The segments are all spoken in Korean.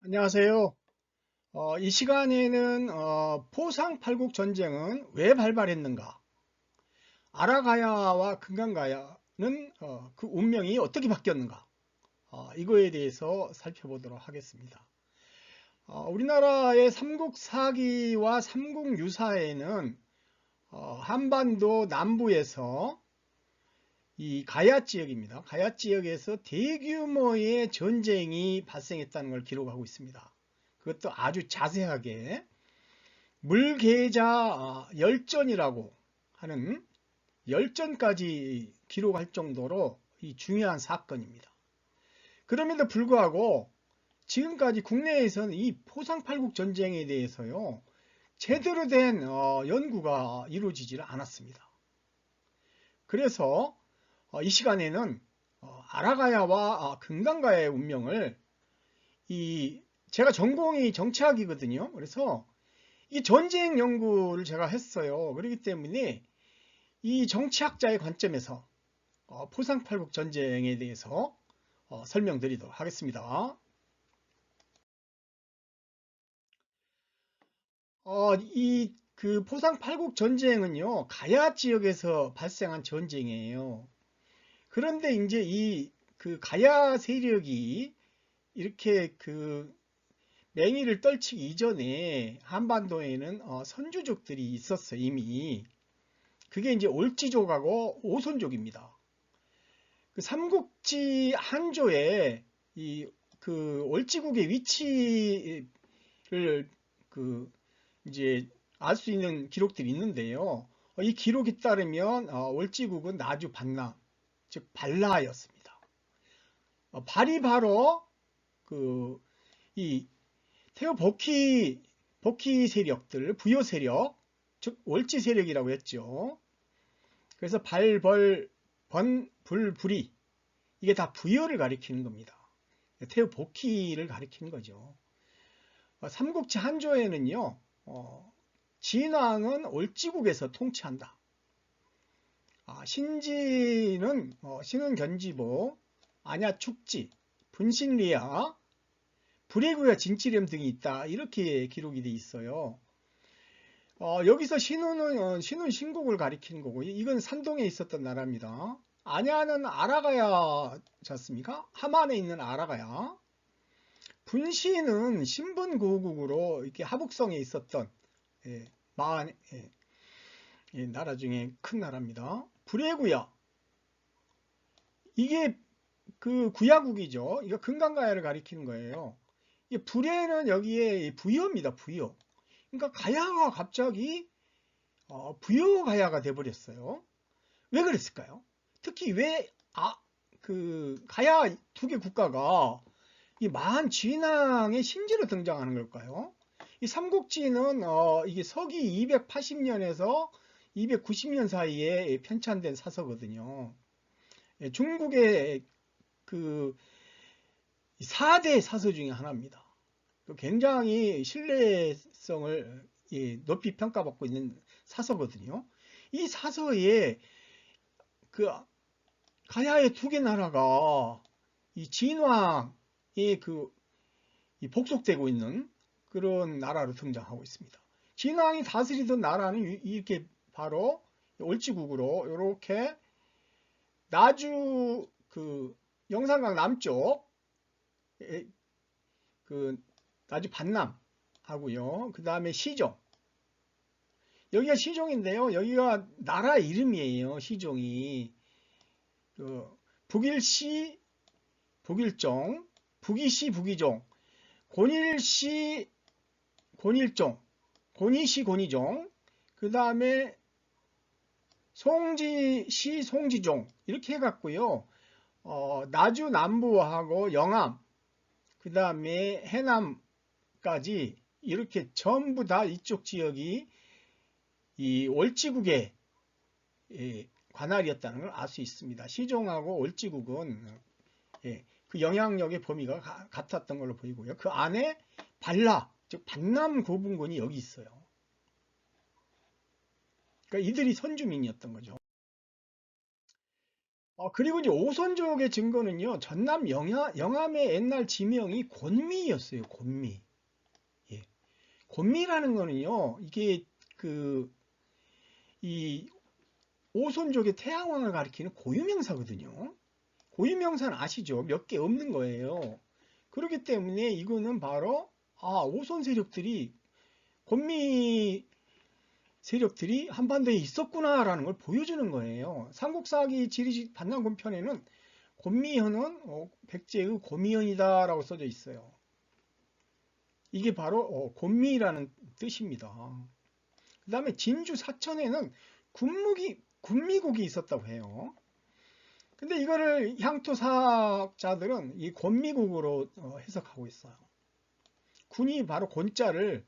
안녕하세요. 이 시간에는 포상팔국 전쟁은 왜 발발했는가? 아라가야와 금강가야는 그 운명이 어떻게 바뀌었는가? 이거에 대해서 살펴보도록 하겠습니다. 우리나라의 삼국사기와 삼국유사에는 한반도 남부에서 이 가야 지역입니다. 가야 지역에서 대규모의 전쟁이 발생했다는 걸 기록하고 있습니다. 그것도 아주 자세하게 물계자 열전이라고 하는 열전까지 기록할 정도로 이 중요한 사건입니다. 그럼에도 불구하고 지금까지 국내에서는 이 포상팔국 전쟁에 대해서요 제대로 된 연구가 이루어지지를 않았습니다. 그래서 이 시간에는 아라가야와 금강가야의 운명을 제가 전공이 정치학이거든요. 그래서 이 전쟁 연구를 제가 했어요. 그렇기 때문에 이 정치학자의 관점에서 포상팔국 전쟁에 대해서 설명드리도록 하겠습니다. 이 그 포상팔국 전쟁은요, 가야 지역에서 발생한 전쟁이에요. 그런데 이제 이 그 가야 세력이 이렇게 그 맹위를 떨치기 이전에 한반도에는 선주족들이 있었어요, 이미. 그게 이제 올지족하고 오손족입니다. 그 삼국지 한조에 이 그 올지국의 위치를 그 이제 알 수 있는 기록들이 있는데요. 이 기록에 따르면 올지국은 나주 반남, 즉 발라였습니다. 발이 바로 그 이 태호 복희 세력들, 부여 세력, 즉 올지 세력이라고 했죠. 그래서 발, 벌, 번, 불, 불이 이게 다 부여를 가리키는 겁니다. 태우 복희를 가리키는 거죠. 삼국지 한조에는요, 진왕은 올지국에서 통치한다. 신지는 신은 견지보, 안야 축지, 분신리야, 불해구야 진치렴 등이 있다. 이렇게 기록이 돼 있어요. 여기서 신우는 신운 신국을 가리키는 거고, 이건 산동에 있었던 나라입니다. 안야는 아라가야지 않습니까? 함안에 있는 아라가야. 분시는 신분고국으로 이렇게 하북성에 있었던 예, 마한 나라 중에 큰 나라입니다. 불해구야. 이게 그 구야국이죠. 이거 금강가야를 가리키는 거예요. 이 불해는 여기에 부여입니다. 부여. 그러니까 가야가 갑자기 부여가야가 돼버렸어요. 왜 그랬을까요? 특히 왜 그 가야 두 개 국가가 이 마한 진왕의 신지로 등장하는 걸까요? 이 삼국지는 이게 서기 280년에서 290년 사이에 편찬된 사서거든요. 예, 중국의 그 4대 사서 중에 하나입니다. 굉장히 신뢰성을 높이 평가받고 있는 사서거든요. 이 사서에 그 가야의 두 개 나라가 이 진왕의 복속되고 있는 그런 나라로 등장하고 있습니다. 진왕이 다스리던 나라는 이렇게 바로 올지국으로 이렇게 나주 그 영산강 남쪽 그 나주 반남 하고요. 그 다음에 시종. 여기가 시종인데요. 여기가 나라 이름이에요. 시종이. 그 북일시 북일종, 북이시 북이종, 곤일시 곤일종, 곤이시 곤이종, 그 다음에 송지시 송지종 이렇게 해갖고요. 나주 남부하고 영암, 그 다음에 해남까지 이렇게 전부 다 이쪽 지역이 이 올지국의 관할이었다는 걸 알 수 있습니다. 시종하고 올지국은 그 영향력의 범위가 같았던 걸로 보이고요. 그 안에 발라, 즉 반남 고분군이 여기 있어요. 그러니까 이들이 선주민이었던 거죠. 그리고 이제 오손족의 증거는요, 전남 영암의 옛날 지명이 곤미였어요. 곤미. 예. 곤미라는 거는요, 이게 이 오손족의 태양왕을 가리키는 고유명사거든요. 고유명사는 아시죠? 몇 개 없는 거예요. 그렇기 때문에 이거는 바로 오손 세력들이 곤미 세력들이 한반도에 있었구나라는 걸 보여주는 거예요. 삼국사기 지리직 반란군편에는 곤미현은 백제의 고미현이다라고 써져 있어요. 이게 바로 곤미라는 뜻입니다. 그 다음에 진주 사천에는 군미국이 있었다고 해요. 근데 이거를 향토사학자들은 이 곤미국으로 해석하고 있어요. 군이 바로 곤자를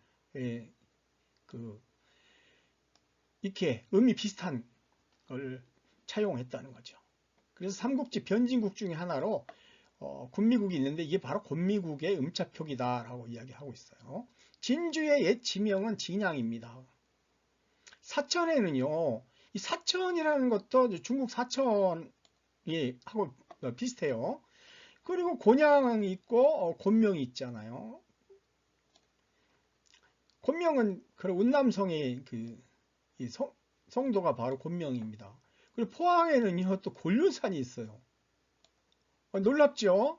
이렇게 의미 비슷한 걸 차용했다는 거죠. 그래서 삼국지 변진국 중에 하나로 군미국이 있는데 이게 바로 곤미국의 음차표기다라고 이야기하고 있어요. 진주의 옛 지명은 진양입니다. 사천에는요, 이 사천이라는 것도 중국 사천이 하고 비슷해요. 그리고 곤양이 있고 곤명이 있잖아요. 곤명은 그런 운남성의 이 성도가 바로 곤명입니다. 그리고 포항에는요 또 곤륜산이 있어요. 놀랍죠?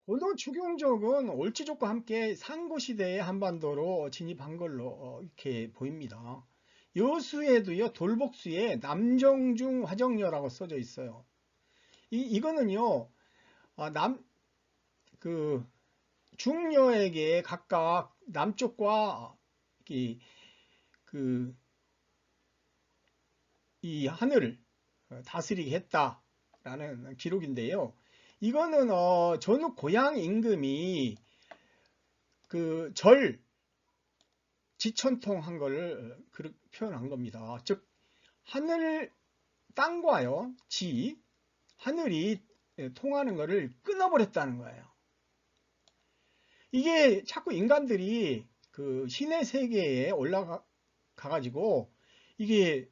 고도 추경족은 올치족과 함께 상고시대의 한반도로 진입한 걸로 이렇게 보입니다. 여수에도요 돌복수에 남정중 화정녀라고 써져 있어요. 이거는요 그 중녀에게 각각 남쪽과 이 하늘을 다스리게 했다라는 기록인데요. 이거는 전후 고향 임금이 절 지천통한 거를 그렇게 표현한 겁니다. 즉 하늘 땅과요 하늘이 통하는 거를 끊어버렸다는 거예요. 이게 자꾸 인간들이 신의 세계에 올라가 가지고 이게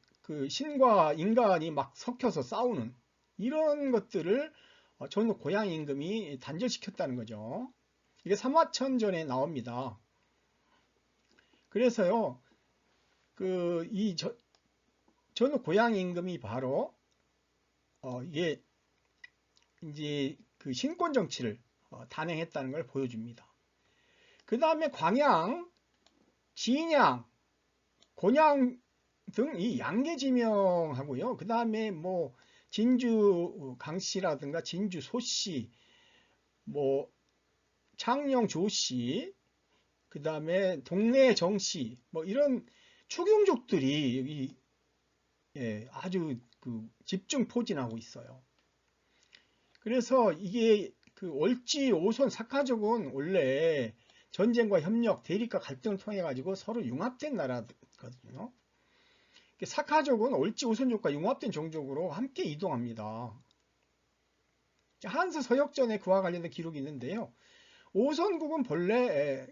신과 인간이 막 섞여서 싸우는 이런 것들을 전후 고향 임금이 단절시켰다는 거죠. 이게 삼화천전에 나옵니다. 그래서요, 전후 고향 임금이 바로 이게 이제 신권 정치를 단행했다는 걸 보여줍니다. 그 다음에 광양, 진양, 곤양 등 이 양계지명하고요. 그 다음에 뭐 진주 강씨라든가 진주 소씨, 뭐 창녕 조씨, 그 다음에 동래 정씨, 뭐 이런 추경족들이 여기 아주 집중 포진하고 있어요. 그래서 이게 올지 오손 사카족은 원래 전쟁과 협력, 대립과 갈등을 통해 가지고 서로 융합된 나라거든요. 사카족은 올지 오손족과 융합된 종족으로 함께 이동합니다. 한스 서역전에 그와 관련된 기록이 있는데요. 오손국은 본래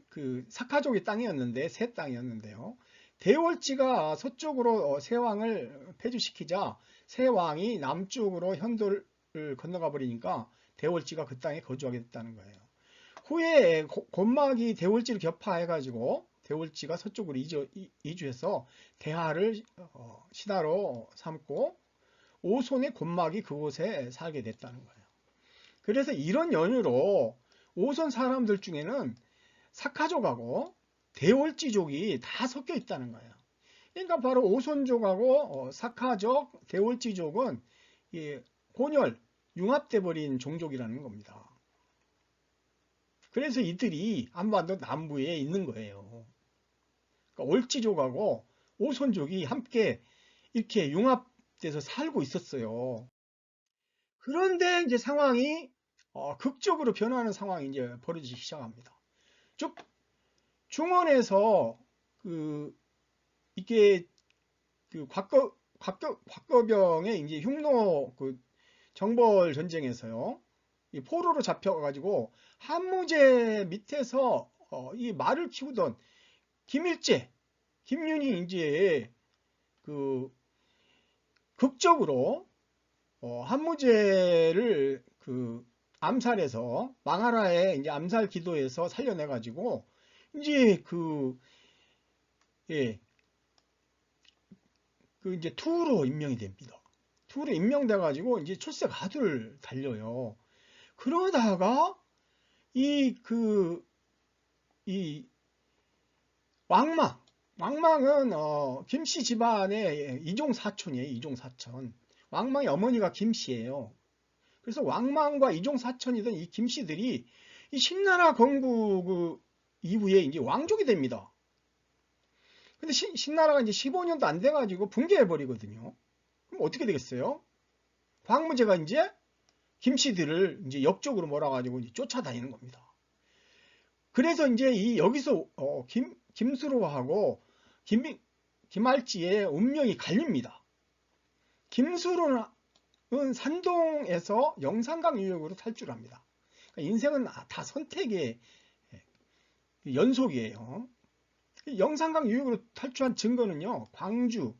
사카족의 땅이었는데 새 땅이었는데요. 대월지가 서쪽으로 세왕을 폐주시키자 세왕이 남쪽으로 현도를 건너가 버리니까 대월지가 그 땅에 거주하게 됐다는 거예요. 후에 곤막이 대월지를 격파해 가지고 대월지가 서쪽으로 이주해서 대하를 신하로 삼고 오손의 곤막이 그곳에 살게 됐다는 거예요. 그래서 이런 연유로 오손 사람들 중에는 사카족하고 대월지족이 다 섞여 있다는 거예요. 그러니까 바로 오손족하고 사카족, 대월지족은 혼혈, 융합돼 버린 종족이라는 겁니다. 그래서 이들이 한반도 남부에 있는 거예요. 그러니까 올지족하고 오손족이 함께 이렇게 융합돼서 살고 있었어요. 그런데 이제 상황이 극적으로 변하는 상황이 이제 벌어지기 시작합니다. 즉 중원에서 이게 곽거병의 이제 흉노 정벌 전쟁에서요. 이 포로로 잡혀가지고 한무제 밑에서 이 말을 키우던 김일재, 김윤희 이제 극적으로 한무제를 그 암살해서 망하라의 이제 암살 기도에서 살려내 가지고 이제 예, 이제 투로 임명이 됩니다. 투로 임명돼 가지고 이제 출세 가도를 달려요. 그러다가 이 왕망은 김씨 집안의 이종 사촌이에요. 이종 사촌. 왕망의 어머니가 김씨예요. 그래서 왕망과 이종 사촌이던 이 김씨들이 이 신나라 건국 이후에 이제 왕족이 됩니다. 근데 신나라가 이제 15년도 안 돼가지고 붕괴해 버리거든요. 그럼 어떻게 되겠어요? 광무제가 이제 김씨들을 이제 역적으로 몰아가지고 이제 쫓아다니는 겁니다. 그래서 이제 여기서 김수로하고 김할지의 운명이 갈립니다. 김수로는 산동에서 영산강 유역으로 탈출합니다. 그러니까 인생은 다 선택의 연속이에요. 영산강 유역으로 탈출한 증거는요, 광주에서요,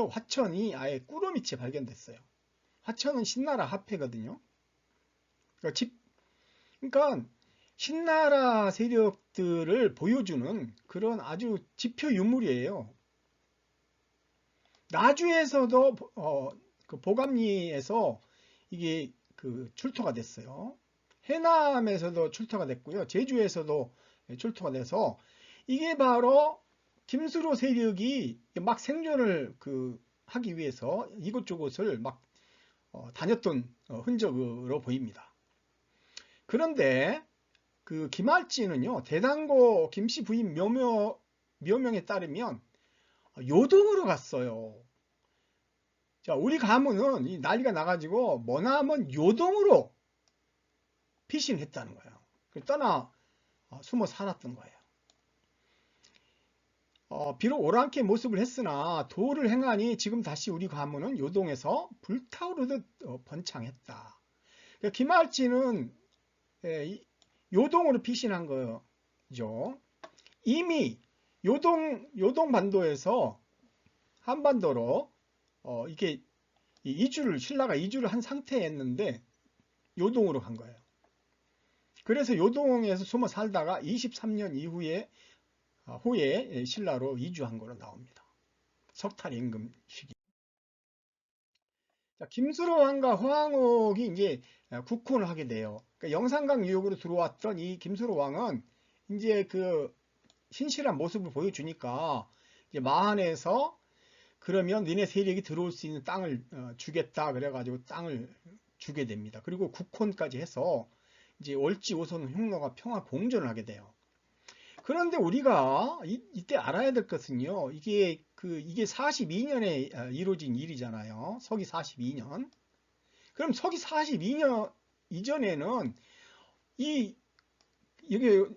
화천이 아예 꾸러미째 발견됐어요. 화천은 신나라 합해거든요. 그러니까 신나라 세력들을 보여주는 그런 아주 지표 유물이에요. 나주에서도 그 보감리에서 이게 출토가 됐어요. 해남에서도 출토가 됐고요. 제주에서도 출토가 돼서 이게 바로 김수로 세력이 막 생존을 하기 위해서 이곳저곳을 막 다녔던 흔적으로 보입니다. 그런데 김할지는요, 대당고 김씨 부인 묘명에 따르면 요동으로 갔어요. 자, 우리 가문은 이 난리가 나가지고 머나먼 요동으로 피신했다는 거예요. 떠나 숨어 살았던 거예요. 비록 오랑캐 모습을 했으나 도를 행하니 지금 다시 우리 가문은 요동에서 불타오르듯 번창했다. 그러니까 김할지는 요동으로 피신한 거죠. 이미 요동 반도에서 한반도로 이게 신라가 이주를 한 상태였는데 요동으로 간 거예요. 그래서 요동에서 숨어 살다가 23년 후에 신라로 이주한 거로 나옵니다. 석탈 임금 시기. 자, 김수로 왕과 허황옥이 이제 국혼을 하게 돼요. 그러니까 영산강 유역으로 들어왔던 이 김수로 왕은 이제 신실한 모습을 보여주니까 이제 마한에서 그러면 너네 세력이 들어올 수 있는 땅을 주겠다 그래가지고 땅을 주게 됩니다. 그리고 국혼까지 해서 이제 월지 오선 흉노가 평화 공존을 하게 돼요. 그런데 우리가 이때 알아야 될 것은요, 이게 42년에 이루어진 일이잖아요. 서기 42년. 그럼 서기 42년 이전에는 이게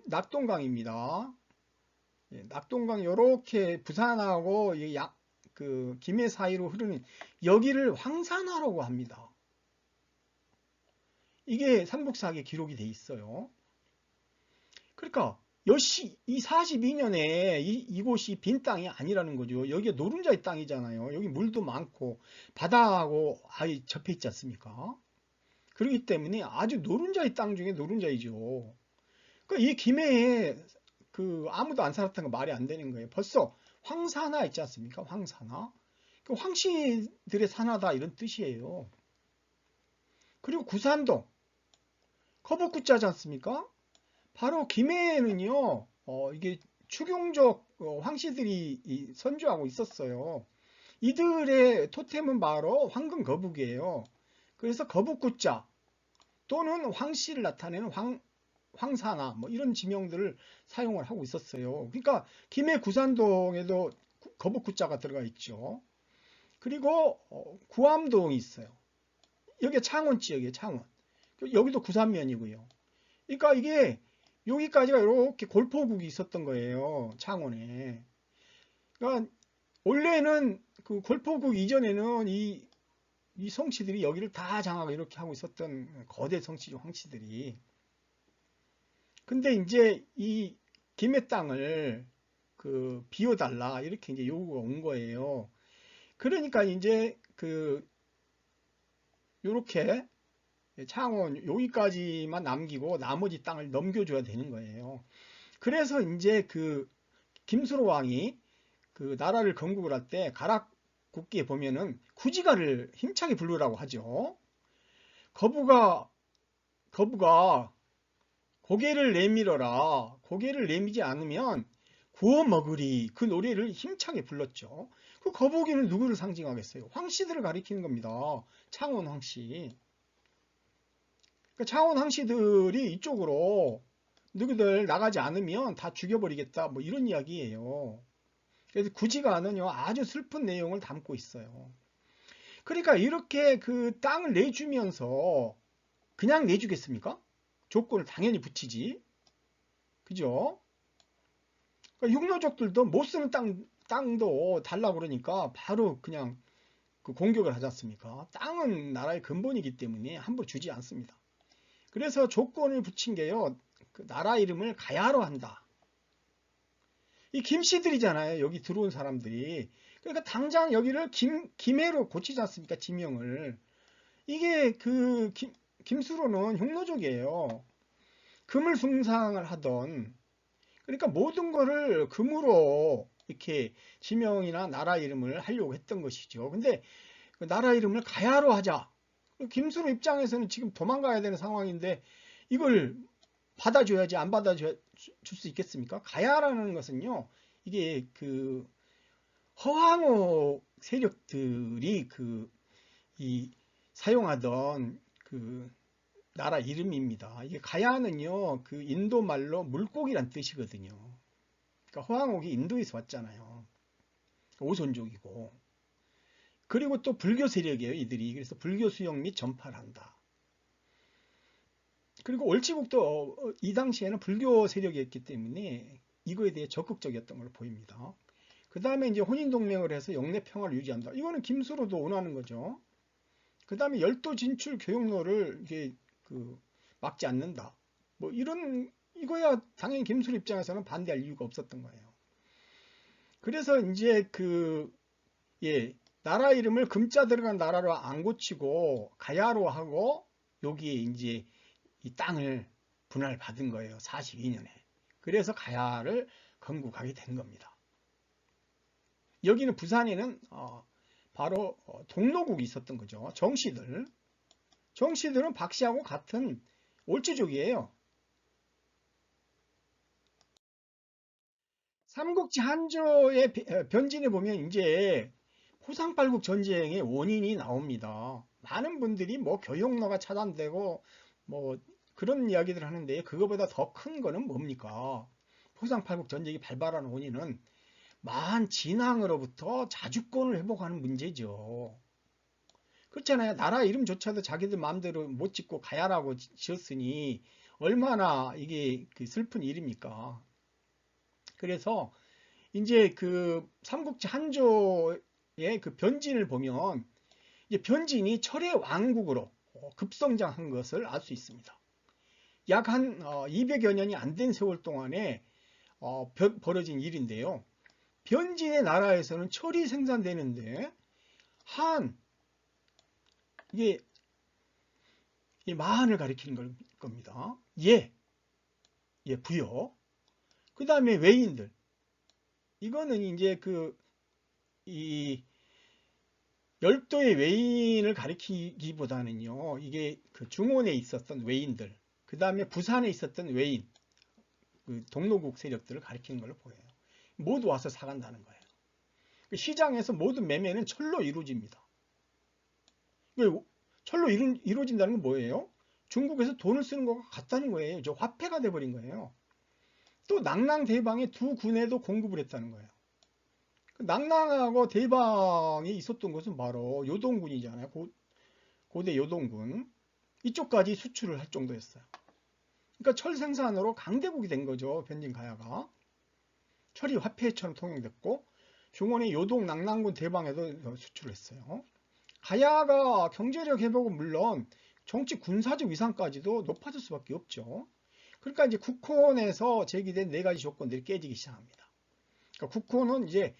낙동강입니다. 낙동강 요렇게 부산하고 김해 사이로 흐르는 여기를 황산화라고 합니다. 이게 삼국사기에 기록이 돼 있어요. 그러니까 이 42년에 이곳이 빈 땅이 아니라는 거죠. 여기가 노른자의 땅이잖아요. 여기 물도 많고 바다하고 아예 접해 있지 않습니까? 그렇기 때문에 아주 노른자의 땅 중에 노른자이죠. 그러니까 이 김해에 아무도 안 살았다는 거 말이 안 되는 거예요. 벌써 황산화 있지 않습니까? 황산화. 황씨들의 산하다 이런 뜻이에요. 그리고 구산동 거북구자지 않습니까? 바로 김해에는요, 이게 추경적 황씨들이 선주하고 있었어요. 이들의 토템은 바로 황금 거북이에요. 그래서 거북구자 또는 황씨를 나타내는 황사나 뭐 이런 지명들을 사용을 하고 있었어요. 그러니까 김해 구산동에도 거북구자가 들어가 있죠. 그리고 구암동이 있어요. 여기 창원 지역이에요. 창원. 여기도 구산면이고요. 그러니까 이게 여기까지가 이렇게 골포국이 있었던 거예요. 창원에. 그러니까 원래는 골포국 이전에는 이 성씨들이 여기를 다 장하고 이렇게 하고 있었던 거대 성씨 황씨들이. 근데 이제 이 김해 땅을 비워달라 이렇게 이제 요구가 온 거예요. 그러니까 이제 요렇게 창원 여기까지만 남기고 나머지 땅을 넘겨줘야 되는 거예요. 그래서 이제 김수로 왕이 나라를 건국을 할 때 가락국기에 보면은 구지가를 힘차게 부르라고 하죠. 거부가 고개를 내밀어라. 고개를 내미지 않으면 구워 먹으리. 그 노래를 힘차게 불렀죠. 그 거북이는 누구를 상징하겠어요? 황씨들을 가리키는 겁니다. 창원 황씨. 그러니까 창원 황씨들이 이쪽으로 너희들 나가지 않으면 다 죽여버리겠다. 뭐 이런 이야기예요. 그래서 구지가는요 아주 슬픈 내용을 담고 있어요. 그러니까 이렇게 땅을 내주면서 그냥 내주겠습니까? 조건을 당연히 붙이지. 그죠? 그러니까 흉노족들도 못 쓰는 땅도 달라고 그러니까 바로 그냥 공격을 하지 않습니까? 땅은 나라의 근본이기 때문에 함부로 주지 않습니다. 그래서 조건을 붙인 게요. 나라 이름을 가야로 한다. 이 김씨들이잖아요. 여기 들어온 사람들이. 그러니까 당장 여기를 김해로 고치지 않습니까? 지명을. 이게 김수로는 흉노족이에요. 금을 숭상을 하던, 그러니까 모든 거를 금으로 이렇게 지명이나 나라 이름을 하려고 했던 것이죠. 근데 나라 이름을 가야로 하자. 김수로 입장에서는 지금 도망가야 되는 상황인데 이걸 받아줘야지 안 받아줄 수 있겠습니까? 가야라는 것은요. 이게 허황호 세력들이 이 사용하던 나라 이름입니다. 이게 가야는요, 인도 말로 물고기란 뜻이거든요. 그러니까 허황옥이 인도에서 왔잖아요. 오손족이고. 그리고 또 불교 세력이에요, 이들이. 그래서 불교 수용 및 전파를 한다. 그리고 올치국도 이 당시에는 불교 세력이었기 때문에 이거에 대해 적극적이었던 걸로 보입니다. 그 다음에 이제 혼인동맹을 해서 영내 평화를 유지한다. 이거는 김수로도 원하는 거죠. 그 다음에 열도 진출 교역로를 이게 막지 않는다. 뭐 이거야 당연히 김수로 입장에서는 반대할 이유가 없었던 거예요. 그래서 이제 예, 나라 이름을 금자 들어간 나라로 안 고치고 가야로 하고 여기에 이제 이 땅을 분할받은 거예요. 42년에. 그래서 가야를 건국하게 된 겁니다. 여기는 부산에는 바로 동로국이 있었던 거죠. 정씨들은 박씨하고 같은 올주족이에요. 삼국지 한조의 변진에 보면 이제 포상팔국 전쟁의 원인이 나옵니다. 많은 분들이 뭐 교역로가 차단되고 뭐 그런 이야기들 하는데 그거보다 더 큰 거는 뭡니까? 포상팔국 전쟁이 발발하는 원인은 만 진앙으로부터 자주권을 회복하는 문제죠. 그렇잖아요. 나라 이름조차도 자기들 마음대로 못 짓고 가야라고 지었으니 얼마나 이게 슬픈 일입니까? 그래서 이제 삼국지 한조의 변진을 보면 이제 변진이 철의 왕국으로 급성장한 것을 알 수 있습니다. 약 한 200여 년이 안 된 세월 동안에 벌어진 일인데요. 변진의 나라에서는 철이 생산되는데 이게 마한을 가리키는 겁니다. 부여. 그 다음에 외인들. 이거는 이제 이 열도의 외인을 가리키기보다는요, 이게 중원에 있었던 외인들, 그 다음에 부산에 있었던 외인, 동로국 세력들을 가리키는 걸로 보여요. 모두 와서 사간다는 거예요. 시장에서 모든 매매는 철로 이루어집니다. 철로 이루어진다는 건 뭐예요? 중국에서 돈을 쓰는 것과 같다는 거예요. 저 화폐가 돼버린 거예요. 또 낭랑대방의 두 군에도 공급을 했다는 거예요. 낭랑하고 대방에 있었던 것은 바로 요동군이잖아요. 고대 요동군. 이쪽까지 수출을 할 정도였어요. 그러니까 철 생산으로 강대국이 된 거죠. 변진가야가. 철이 화폐처럼 통용됐고 중원의 요동 낭랑군 대방에도 수출을 했어요. 가야가 경제력 회복은 물론 정치 군사적 위상까지도 높아질 수밖에 없죠. 그러니까 이제 국혼에서 제기된 네 가지 조건들이 깨지기 시작합니다. 그러니까 국혼은 이제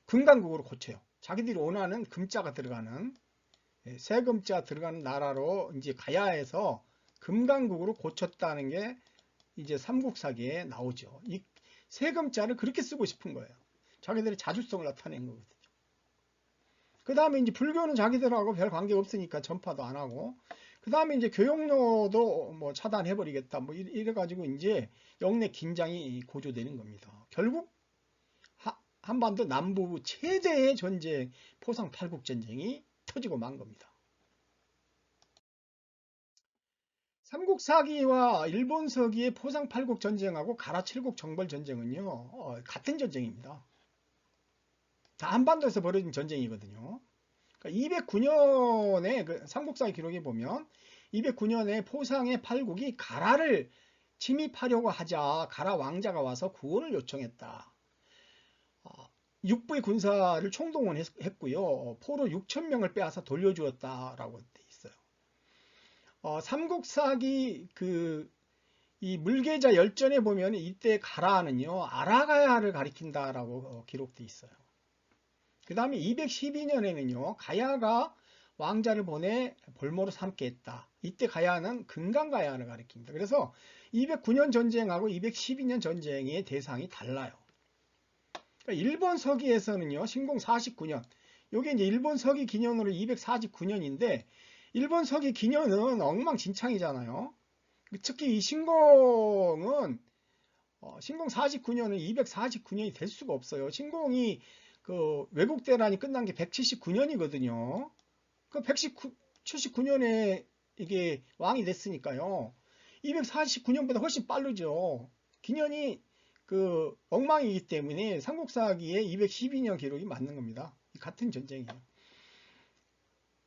금강국으로 고쳐요. 자기들이 원하는 금자가 들어가는 세금자 들어가는 나라로 이제 가야 해서 금강국으로 고쳤다는 게 이제 삼국사기에 나오죠. 이 세금자를 그렇게 쓰고 싶은 거예요. 자기들의 자주성을 나타낸 거거든요. 그 다음에 이제 불교는 자기들하고 별 관계 없으니까 전파도 안 하고, 그 다음에 이제 교역로도 뭐 차단해버리겠다, 뭐 이래가지고 이제 영내 긴장이 고조되는 겁니다. 결국 한반도 남부 최대의 전쟁, 포상8국 전쟁이 터지고 만 겁니다. 삼국사기와 일본서기의 포상8국 전쟁하고 가라7국 정벌 전쟁은요, 같은 전쟁입니다. 다 한반도에서 벌어진 전쟁이거든요. 그러니까 209년에 그 삼국사기 기록에 보면 209년에 포상의 8국이 가라를 침입하려고 하자 가라 왕자가 와서 구원을 요청했다. 육부의 군사를 총동원했고요. 포로 6,000명을 빼앗아 돌려주었다라고 돼 있어요. 삼국사기 이 물계자 열전에 보면 이때 가라는요, 아라가야를 가리킨다라고 기록돼 있어요. 그 다음에 212년에는요, 가야가 왕자를 보내 볼모로 삼게 했다. 이때 가야는 금강가야를 가리킵니다. 그래서 209년 전쟁하고 212년 전쟁의 대상이 달라요. 그러니까 일본 서기에서는요, 신공 49년, 요게 이제 일본 서기 기년으로 249년인데, 일본 서기 기년은 엉망진창이잖아요. 특히 이 신공은, 신공 49년은 249년이 될 수가 없어요. 신공이 그 외국 대란이 끝난 게 179년이거든요. 그 179년에 이게 왕이 됐으니까요. 249년보다 훨씬 빠르죠. 기년이 그 엉망이기 때문에 삼국사기에 212년 기록이 맞는 겁니다. 같은 전쟁이에요.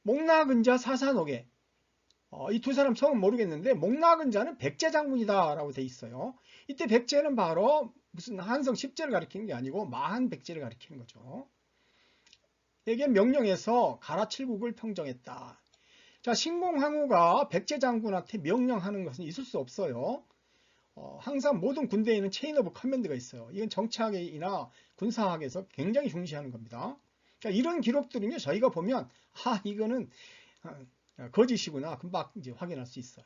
목나근자 사산옥에 이 두 사람 성은 모르겠는데 목나근자는 백제 장군이다 라고 돼 있어요. 이때 백제는 바로 무슨 한성 10제를 가리키는 게 아니고 마한 백제를 가리키는 거죠. 이게 명령해서 가라7국을 평정했다. 자, 신공항우가 백제 장군한테 명령하는 것은 있을 수 없어요. 항상 모든 군대에는 체인 오브 커맨드가 있어요. 이건 정치학이나 군사학에서 굉장히 중시하는 겁니다. 그러니까 이런 기록들은요, 저희가 보면 이거는 거짓이구나 금방 이제 확인할 수 있어요.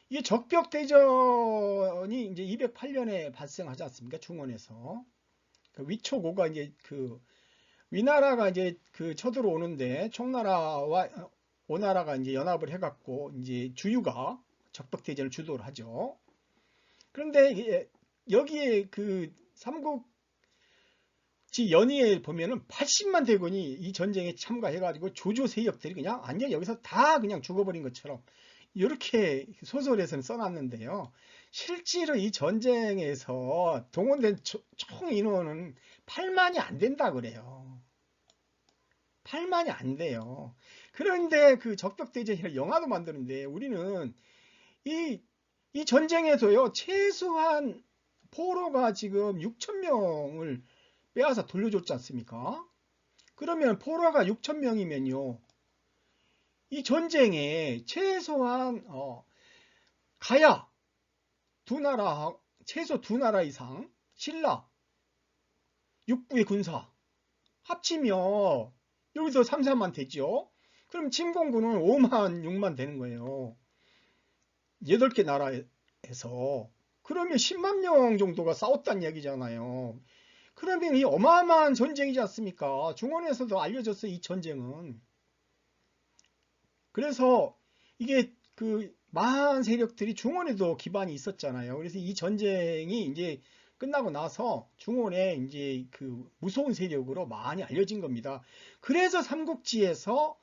이게 적벽대전이 이제 208년에 발생하지 않습니까? 중원에서 위초고가 이제 위나라가 이제 쳐들어오는데 총나라와 오나라가 이제 연합을 해갖고 이제 주유가 적벽대전을 주도를 하죠. 그런데 여기에 삼국지 연의에 보면은 80만 대군이 이 전쟁에 참가해가지고 조조 세력들이 그냥 완전 여기서 다 그냥 죽어버린 것처럼 이렇게 소설에서는 써놨는데요. 실제로 이 전쟁에서 동원된 총 인원은 8만이 안 된다 그래요. 8만이 안 돼요. 그런데 적벽대전이라는 영화도 만드는데 우리는 이 전쟁에서요, 최소한 포로가 지금 6,000명을 빼앗아 돌려줬지 않습니까? 그러면 포로가 6,000명이면요, 이 전쟁에 최소한 가야 최소 두 나라 이상, 신라, 육부의 군사 합치면 여기서 3, 4만 되죠. 그럼 침공군은 5만, 6만 되는 거예요. 8개 나라에서. 그러면 10만 명 정도가 싸웠다는 얘기잖아요. 그러면 이 어마어마한 전쟁이지 않습니까? 중원에서도 알려졌어요, 이 전쟁은. 그래서 이게 마한 세력들이 중원에도 기반이 있었잖아요. 그래서 이 전쟁이 이제 끝나고 나서 중원에 이제 무서운 세력으로 많이 알려진 겁니다. 그래서 삼국지에서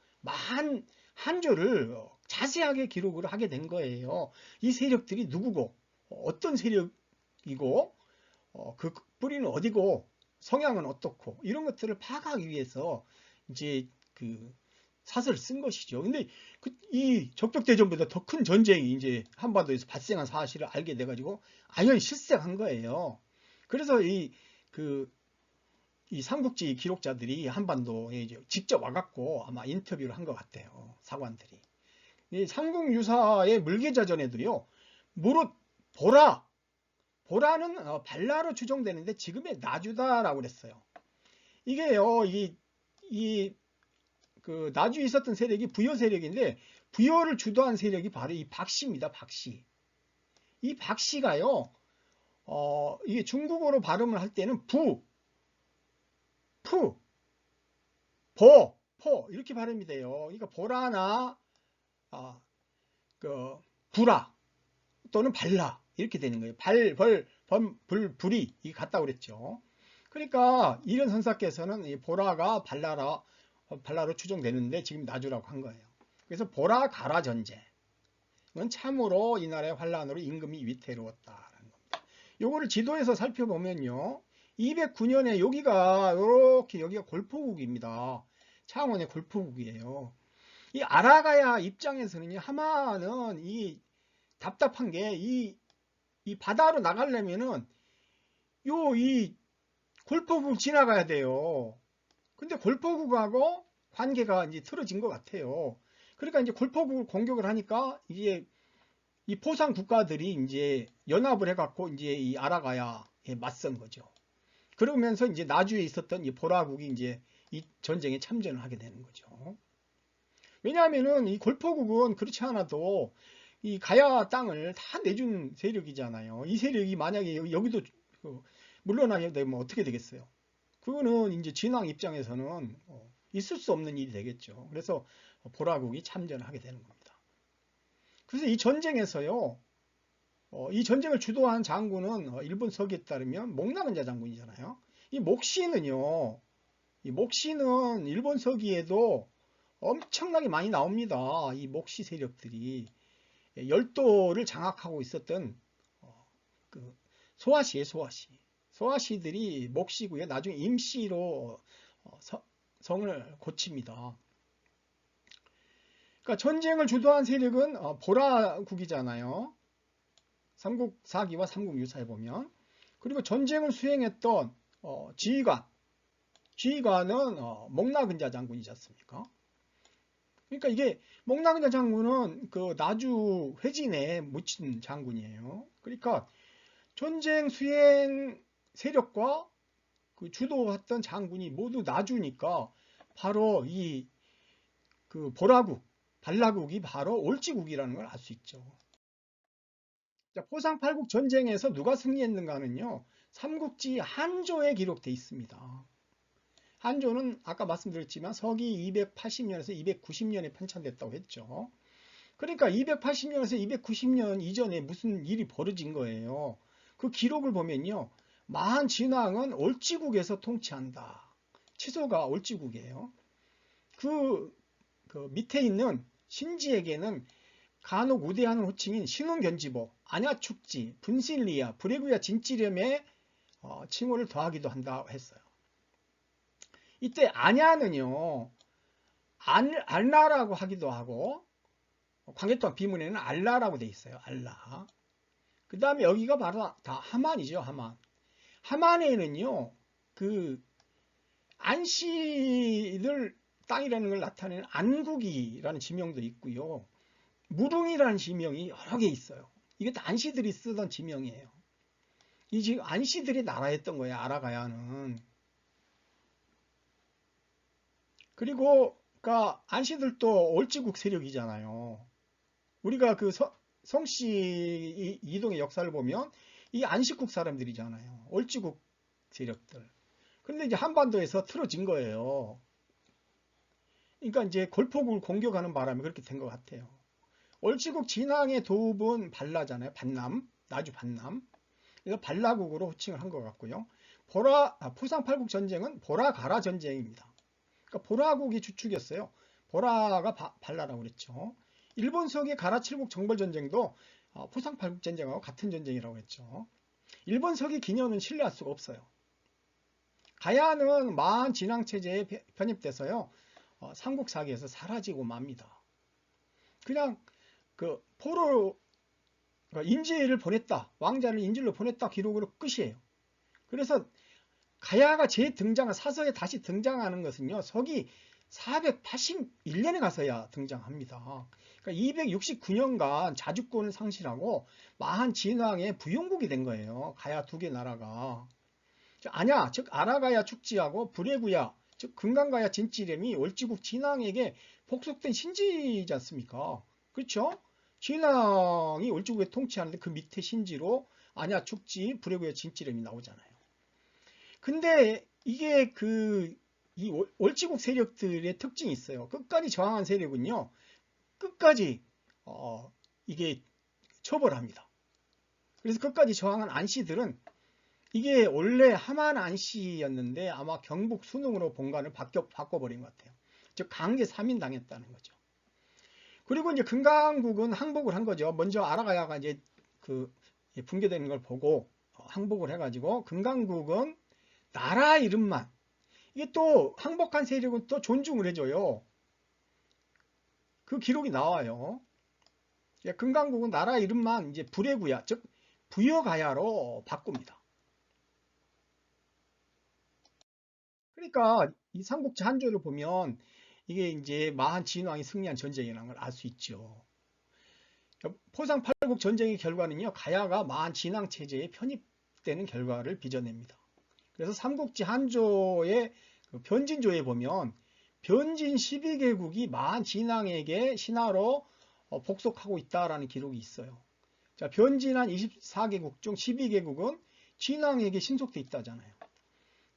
한조를 자세하게 기록을 하게 된 거예요. 이 세력들이 누구고 어떤 세력이고 그 뿌리는 어디고 성향은 어떻고 이런 것들을 파악하기 위해서 이제 사설을 쓴 것이죠. 근데 이 적벽대전보다 더 큰 전쟁이 이제 한반도에서 발생한 사실을 알게 돼가지고 아연히 실생한 거예요. 그래서 이 삼국지 기록자들이 한반도에 이제 직접 와갖고 아마 인터뷰를 한 것 같아요. 사관들이. 이 삼국유사의 물계자전에도요, 무릇 보라는 발라로 추정되는데 지금의 나주다라고 그랬어요. 이게요, 그 나주에 있었던 세력이 부여 세력인데, 부여를 주도한 세력이 바로 이 박씨입니다. 박씨. 이 박씨가요, 이게 중국어로 발음을 할 때는 푸, 포 이렇게 발음이 돼요. 그러니까 보라나 그 부라 또는 발라 이렇게 되는 거예요. 불이 이게 같다고 그랬죠. 그러니까 이런 선사께서는 이 보라가 발라로 추정되는데 지금 나주라고 한 거예요. 그래서 보라 가라 전쟁은 참으로 이 나라의 환란으로 임금이 위태로웠다라는 겁니다. 요거를 지도에서 살펴보면요. 209년에 여기가 골포국입니다. 창원의 골포국이에요. 이 아라가야 입장에서는 하만은 이 답답한 게 이 바다로 나가려면은 이 골포국 지나가야 돼요. 근데 골포국하고 관계가 이제 틀어진 것 같아요. 그러니까 이제 골포국을 공격을 하니까 이제 이 포상 국가들이 이제 연합을 해갖고 이제 이 아라가야에 맞선 거죠. 그러면서 이제 나주에 있었던 이 보라국이 이제 이 전쟁에 참전을 하게 되는 거죠. 왜냐하면은 이 골포국은 그렇지 않아도 이 가야 땅을 다 내준 세력이잖아요. 이 세력이 만약에 여기도 물러나게 되면 어떻게 되겠어요? 그거는 이제 진왕 입장에서는 있을 수 없는 일이 되겠죠. 그래서 보라국이 참전을 하게 되는 겁니다. 그래서 이 전쟁에서요, 이 전쟁을 주도한 장군은 일본 서기에 따르면 목나근자 장군이잖아요. 이 목시는요, 이 목시는 일본 서기에도 엄청나게 많이 나옵니다. 이 목시 세력들이 열도를 장악하고 있었던 그 소아시의 소아시들이 목시고요. 나중에 임시로 성을 고칩니다. 그러니까 전쟁을 주도한 세력은 보라국이잖아요. 삼국사기와 삼국유사에 보면. 그리고 전쟁을 수행했던 지휘관은 목나근자 장군이지 않습니까? 그러니까 이게 목나근자 장군은 그 나주 회진에 묻힌 장군이에요. 그러니까 전쟁 수행 세력과 그 주도했던 장군이 모두 나주니까 바로 그 보라국, 발라국이 바로 올지국이라는 걸 알 수 있죠. 자, 포상팔국 전쟁에서 누가 승리했는가는요. 삼국지 한조에 기록되어 있습니다. 한조는 아까 말씀드렸지만 서기 280년에서 290년에 편찬됐다고 했죠. 그러니까 280년에서 290년 이전에 무슨 일이 벌어진 거예요. 그 기록을 보면요. 마한 진왕은 올지국에서 통치한다. 치소가 올지국이에요. 그 밑에 있는 신지에게는 간혹 우대하는 호칭인 신흥견지보, 안야축지, 분실리아, 브레구야 진찌렴의 칭호를 더하기도 한다고 했어요. 이때 안야는요. 알라라고 하기도 하고 광개토 비문에는 알라라고 돼 있어요. 알라. 그 다음에 여기가 바로 다 하만이죠. 하만. 하만에는요. 그 안씨들 땅이라는 걸 나타내는 안국이라는 지명도 있고요. 무릉이라는 지명이 여러 개 있어요. 이게 다 안씨들이 쓰던 지명이에요. 이 지금 안씨들이 나라였던 거예요. 아라가야는. 그리고 그러니까 안씨들도 올지국 세력이잖아요. 우리가 그 성씨 이동의 역사를 보면 이 안식국 사람들이잖아요. 올지국 세력들. 근데 이제 한반도에서 틀어진 거예요. 그러니까 이제 골포국을 공격하는 바람에 그렇게 된 것 같아요. 올지국 진왕의 도읍은 발라잖아요. 반남, 나주 반남. 그래서 발라국으로 호칭을 한 것 같고요. 포상팔국 전쟁은 보라가라 전쟁입니다. 그러니까 보라국이 주축이었어요. 보라가 발라라고 그랬죠. 일본 서기 가라칠국 정벌전쟁도 포상팔국 전쟁하고 같은 전쟁이라고 했죠. 일본 서기 기념은 신뢰할 수가 없어요. 가야는 마한 진왕체제에 편입돼서요. 삼국사기에서 사라지고 맙니다. 그냥 그 포로 인질을 보냈다. 왕자를 인질로 보냈다 기록으로 끝이에요. 그래서 가야가 재등장한 사서에 다시 등장하는 것은요. 서기 481년에 가서야 등장합니다. 그러니까 269년간 자주권을 상실하고 마한 진왕의 부용국이 된 거예요. 가야 두 개 나라가. 아냐, 즉 아라가야 축지하고 불해구야, 즉 금강가야 진찌렘이 월지국 진왕에게 복속된 신지지 않습니까? 그렇죠? 진왕이 월지국에 통치하는데 그 밑에 신지로 아냐 축지, 불해구야 진찌렘이 나오잖아요. 근데 이게 이 월지국 세력들의 특징이 있어요. 끝까지 저항한 세력은요, 끝까지 이게 처벌합니다. 그래서 끝까지 저항한 안씨들은 이게 원래 하만 안씨였는데 아마 경북 순흥으로 본관을 바꿔버린 것 같아요. 즉 강제 살인당했다는 거죠. 그리고 이제 금강국은 항복을 한 거죠. 먼저 아라가야가 이제 붕괴되는 걸 보고 항복을 해가지고 금강국은 나라 이름만, 이게 또 항복한 세력은 또 존중을 해줘요. 그 기록이 나와요. 금강국은 나라 이름만 이제 불해구야, 즉 부여가야로 바꿉니다. 그러니까 이 삼국지 한조를 보면 이게 이제 마한 진왕이 승리한 전쟁이라는 걸 알 수 있죠. 포상팔국 전쟁의 결과는요, 가야가 마한 진왕 체제에 편입되는 결과를 빚어냅니다. 그래서 삼국지 한조의 변진조에 보면 변진 12개국이 마한 진왕에게 신하로 복속하고 있다라는 기록이 있어요. 자, 변진한 24개국 중 12개국은 진왕에게 신속돼 있다잖아요.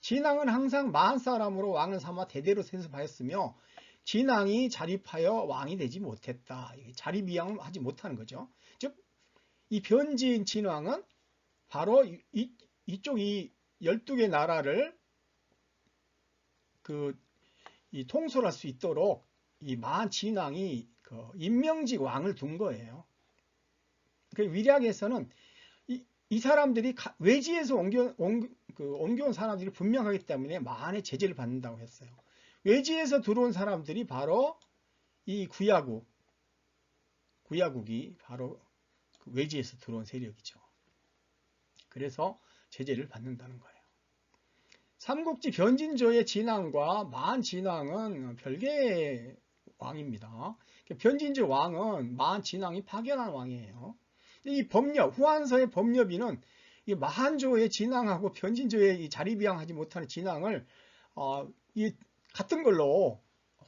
진왕은 항상 마한 사람으로 왕을 삼아 대대로 세습하였으며 진왕이 자립하여 왕이 되지 못했다. 자립이양을 하지 못하는 거죠. 즉, 이 변진 진왕은 바로 이쪽 이 12개 나라를 통솔할 수 있도록 이 마한 진왕이 임명직 왕을 둔 거예요. 그 위략에서는 이 사람들이 외지에서 옮겨온 사람들이 분명하기 때문에 마한의 제재를 받는다고 했어요. 외지에서 들어온 사람들이 바로 이 구야국이 바로 외지에서 들어온 세력이죠. 그래서 제재를 받는다는 거예요. 삼국지 변진조의 진왕과 마한 진왕은 별개의 왕입니다. 변진조 왕은 마한 진왕이 파견한 왕이에요. 이 후한서의 법녀비는 이 마한조의 진왕하고 변진조의 이 자리비양하지 못하는 진왕을 같은 걸로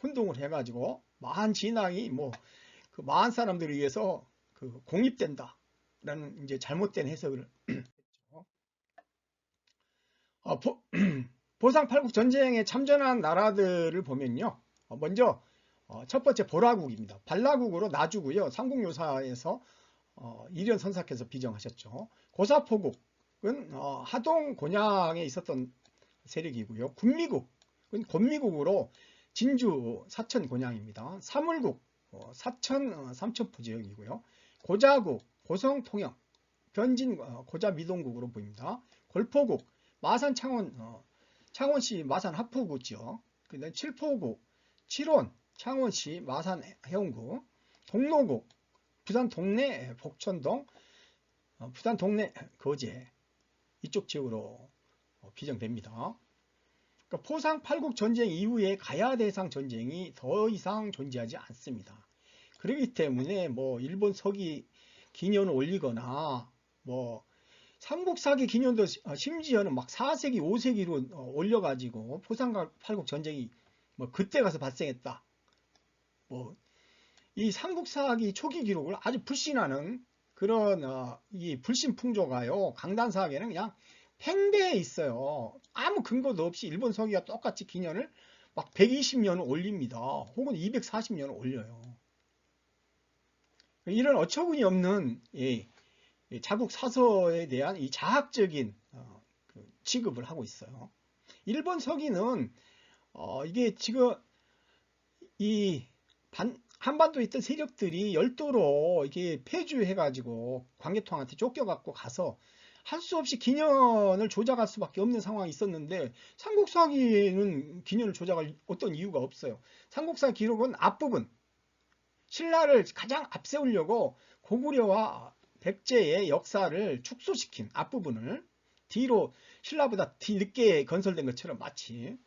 혼동을 해가지고 마한 진왕이 그 마한 사람들에 의해서 공입된다라는 이제 잘못된 해석을 했죠. 보상팔국 전쟁에 참전한 나라들을 보면요, 먼저 첫 번째 보라국입니다. 발라국으로 놔주고요. 삼국유사에서 이련 선사께서 비정하셨죠. 고사포국은 하동 곤양에 있었던 세력이고요. 군미국은 곤미국으로 진주 사천 곤양입니다. 사물국 사천 삼천포 지역이고요. 고자국 고성 통영 변진 고자 미동국으로 보입니다. 골포국 마산 창원시 마산 하포구 지역, 그다음 칠포국 칠원 창원시 마산 해운구, 동로국 부산 동래 복천동, 부산 동래 거제 이쪽 지역으로 비정됩니다. 그러니까 포상팔국 전쟁 이후에 가야대상 전쟁이 더 이상 존재하지 않습니다. 그렇기 때문에 일본 서기 기년을 올리거나 삼국사기 기년도 심지어는 막 4세기 5세기로 올려가지고 포상팔국 전쟁이 그때 가서 발생했다, 이 삼국사기 초기 기록을 아주 불신하는 그런 이 불신풍조가요, 강단사학에는 그냥 팽배해 있어요. 아무 근거도 없이 일본 서기가 똑같이 기년을 막 120년을 올립니다. 혹은 240년을 올려요. 이런 어처구니 없는 자국 사서에 대한 이 자학적인 취급을 하고 있어요. 일본 서기는 이게 지금 이 한반도에 있던 세력들이 열도로 이렇게 폐주해가지고 광개통한테 쫓겨갖고 가서 할 수 없이 기년을 조작할 수밖에 없는 상황이 있었는데, 삼국사기는 기년을 조작할 어떤 이유가 없어요. 삼국사 기록은 앞부분, 신라를 가장 앞세우려고 고구려와 백제의 역사를 축소시킨 앞부분을 뒤로 신라보다 늦게 건설된 것처럼 마치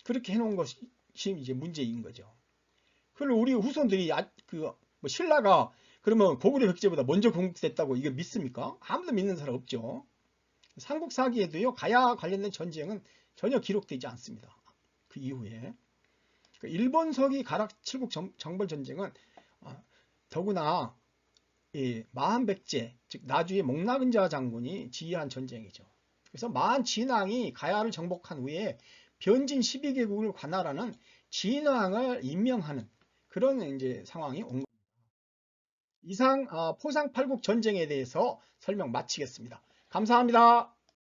그렇게 해놓은 것이 이제 문제인 거죠. 그리고 우리 후손들이 신라가 그러면 고구려 백제보다 먼저 건국됐다고 이거 믿습니까? 아무도 믿는 사람 없죠. 삼국사기에도요, 가야 관련된 전쟁은 전혀 기록되지 않습니다. 그 이후에. 일본 서기 가락 칠국 정벌 전쟁은 더구나 마한백제, 즉 나주의 목나근자 장군이 지휘한 전쟁이죠. 그래서 마한 진왕이 가야를 정복한 후에 변진 12개국을 관할하는 진왕을 임명하는 그런 이제 상황이 온 겁니다. 이상 포상팔국 전쟁에 대해서 설명 마치겠습니다. 감사합니다.